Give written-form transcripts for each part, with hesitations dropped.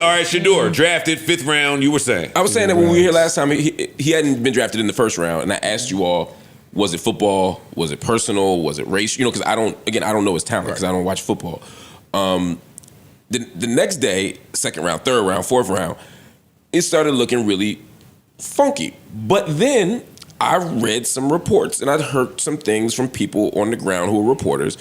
All right, Shedeur, drafted 5th round. You were saying. I was saying that when we were here last time, he hadn't been drafted in the 1st round, and I asked you all, was it football? Was it personal? Was it race? Because I don't know his talent because I don't watch football. The next day, 2nd round, 3rd round, 4th round, it started looking really funky. But then I read some reports and I heard some things from people on the ground who were reporters,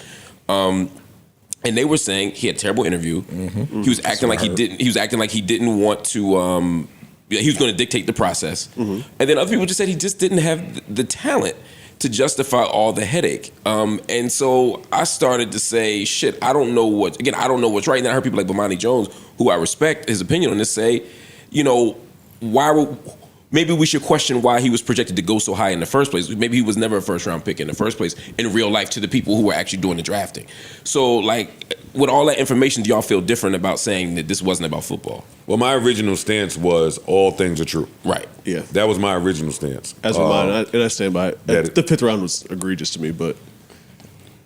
and they were saying he had a terrible interview. Mm-hmm. He was acting like he didn't. He was acting like he didn't want to. He was going to dictate the process, and then other people just said he just didn't have the talent to justify all the headache. And so I started to say, shit, I don't know what's right. And I heard people like Bomani Jones, who I respect his opinion on this, say, maybe we should question why he was projected to go so high in the first place. Maybe he was never a 1st round pick in the first place in real life to the people who were actually doing the drafting. So, like, with all that information, do y'all feel different about saying that this wasn't about football? Well, my original stance was all things are true. Right. Yeah. That was my original stance. As was mine, and I stand by it. The 5th round was egregious to me, but...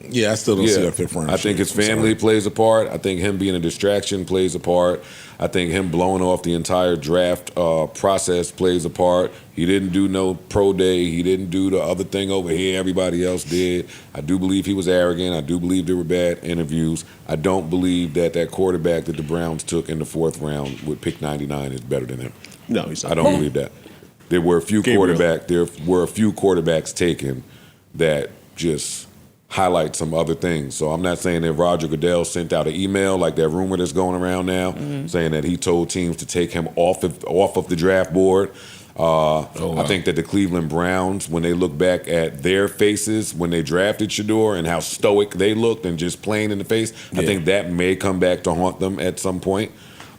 Yeah, I still don't see a 5th round. I think his family plays a part. I think him being a distraction plays a part. I think him blowing off the entire draft process plays a part. He didn't do no pro day. He didn't do the other thing over here everybody else did. I do believe he was arrogant. I do believe there were bad interviews. I don't believe that quarterback that the Browns took in the 4th round with pick 99 is better than him. No, he's not. I don't believe that. There were a few quarterbacks taken that just highlight some other things. So I'm not saying that Roger Goodell sent out an email like that rumor that's going around now, saying that he told teams to take him off of the draft board. I think that the Cleveland Browns, when they look back at their faces when they drafted Shadur and how stoic they looked and just plain in the face, I think that may come back to haunt them at some point.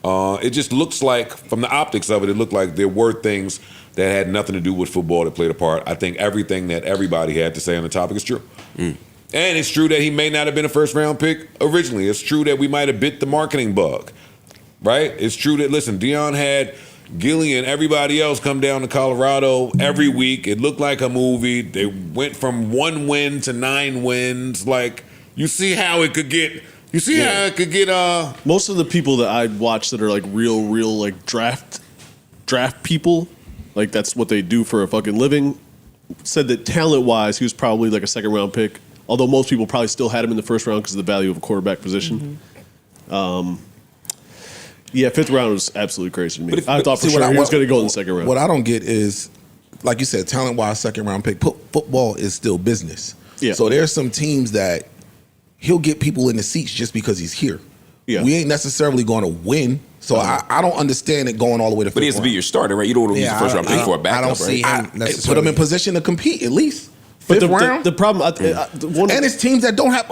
It just looks like, from the optics of it, it looked like there were things that had nothing to do with football that played a part. I think everything that everybody had to say on the topic is true. And it's true that he may not have been a 1st round pick originally. It's true that we might have bit the marketing bug, right? It's true that, listen, Deion had Gilly and everybody else come down to Colorado every week. It looked like a movie. They went from 1 win to 9 wins. Like, you see how it could get... Most of the people that I watch that are like real like draft people, like that's what they do for a fucking living, said that talent-wise, he was probably like a 2nd round pick. Although most people probably still had him in the 1st round because of the value of a quarterback position. 5th round was absolutely crazy to me. I thought for sure he was going to go in the 2nd round. What I don't get is, like you said, talent-wise, 2nd round pick. Football is still business. Yeah. So there's some teams that he'll get people in the seats just because he's here. Yeah. We ain't necessarily going to win. So I don't understand it going all the way to 5th round. But he has to be your starter, right? You don't want to use the 1st round pick for a backup, I don't see him right? Put him in position to compete at least. But 5th round? the problem... and it's teams that don't have...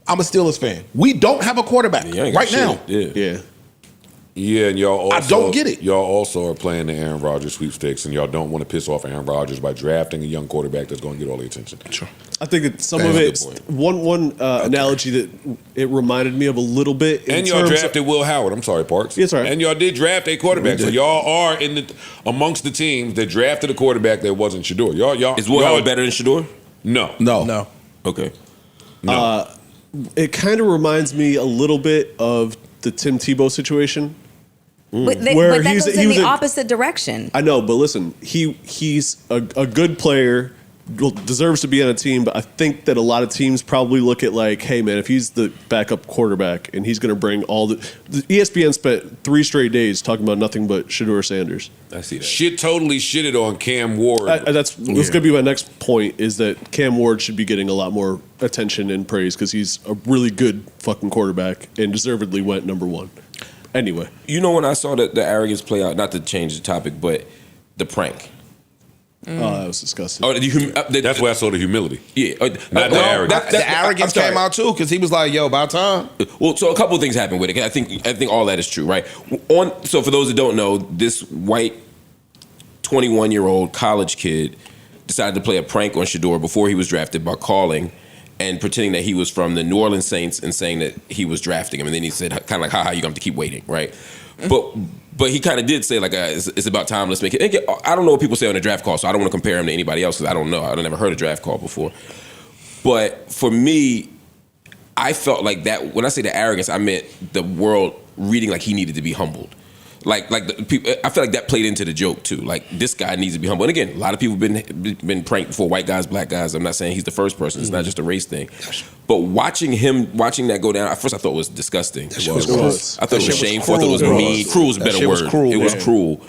I'm a Steelers fan. We don't have a quarterback right now. Yeah, and y'all also... I don't get it. Y'all also are playing the Aaron Rodgers sweepstakes, and y'all don't want to piss off Aaron Rodgers by drafting a young quarterback that's going to get all the attention. Sure. I think that some of it... One analogy that it reminded me of a little bit... And y'all drafted Will Howard. I'm sorry, Parks. Yes, sir. And y'all did draft a quarterback. So y'all are amongst the teams that drafted a quarterback that wasn't Shadur. Is Will Howard better than Shadur? No. Okay. No. It kind of reminds me a little bit of the Tim Tebow situation. But that goes in the opposite direction. I know, but listen, he's a good player, deserves to be on a team, but I think that a lot of teams probably look at like, hey man, if he's the backup quarterback and he's going to bring all the ESPN spent 3 straight days talking about nothing but Shadur Sanders. I see that. Totally shitted on Cam Ward. That's going to be my next point, is that Cam Ward should be getting a lot more attention and praise because he's a really good fucking quarterback and deservedly went number 1. Anyway. When I saw the arrogance play out, not to change the topic, but the prank. Oh, that was disgusting. That's where I saw the humility. Yeah. Not the arrogance. The arrogance came out too, because he was like, yo, about time. Well, so a couple of things happened with it. I think all that is true, right? So for those that don't know, this white 21-year-old college kid decided to play a prank on Shedeur before he was drafted by calling and pretending that he was from the New Orleans Saints and saying that he was drafting him. And then he said, kind of like, haha, you're going to have to keep waiting, right? But he kind of did say, like, it's about time, let's make it. I don't know what people say on the draft call, so I don't want to compare him to anybody else because I don't know. I've never heard a draft call before. But for me, I felt like that, when I say the arrogance, I meant the world reading like he needed to be humbled. Like the people, I feel like that played into the joke too. Like this guy needs to be humble. And again, a lot of people have been pranked before, white guys, black guys. I'm not saying he's the first person. It's not just a race thing. But watching that go down, at first I thought it was disgusting. I thought it was shameful. I thought it was mean. Cruel is a better word. It was cruel.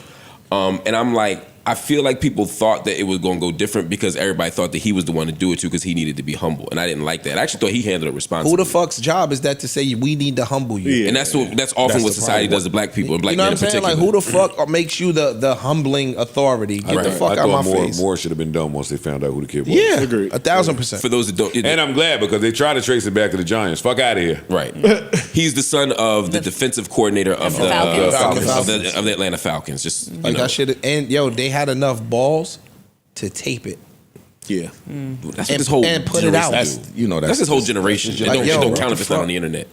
And I'm like, I feel like people thought that it was going to go different because everybody thought that he was the one to do it too because he needed to be humble, and I didn't like that. I actually thought he handled it responsibly. Who the fuck's job is that to say we need to humble you? Yeah. And that's often what society does to black people and black men in particular. Like, who the fuck makes you the humbling authority? Get the fuck out of my face. More should have been done once they found out who the kid was. Yeah, 1,000%. For those that don't, and I'm glad because they tried to trace it back to the Giants. Fuck out of here. Right. He's the son of the defensive coordinator of the Atlanta Falcons. Just like I should. And they had enough balls to tape it. Yeah, that's what this whole and put it out. That's his whole generation. Don't count if it's not on the internet.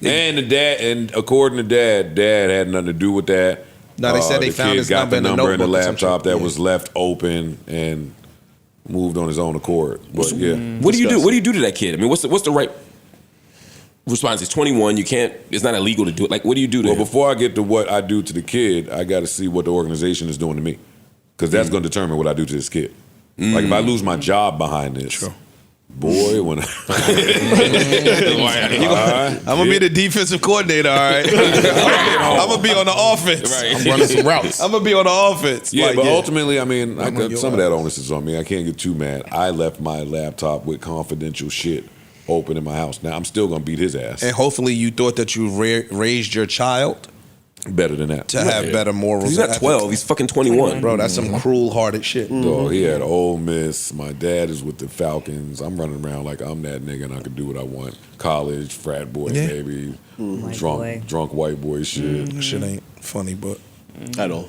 And the dad, and according to dad had nothing to do with that. No, they said they found his number in the notebook in the laptop that was left open and moved on his own accord. But what do you do? What do you do to that kid? I mean, what's the right response? He's 21. You can't. It's not illegal to do it. Like, what do you do to him? Before I get to what I do to the kid, I got to see what the organization is doing to me. Because that's going to determine what I do to this kid. Like if I lose my job behind this, boy, when I'm gonna be the defensive coordinator, all right. I'm gonna be on the offense. Right. I'm running some routes. I'm gonna be on the offense. Yeah, but ultimately, I mean, some of that onus is on me. I can't get too mad. I left my laptop with confidential shit open in my house. Now I'm still gonna beat his ass. And hopefully, you thought that you raised your child better than that to have better morals. He's not 12. He's fucking 21, bro. That's some cruel-hearted shit. Dog, he had Ole Miss. My dad is with the Falcons. I'm running around like I'm that nigga and I can do what I want. College, frat boy, baby, drunk white boy shit. Shit ain't funny, but I don't.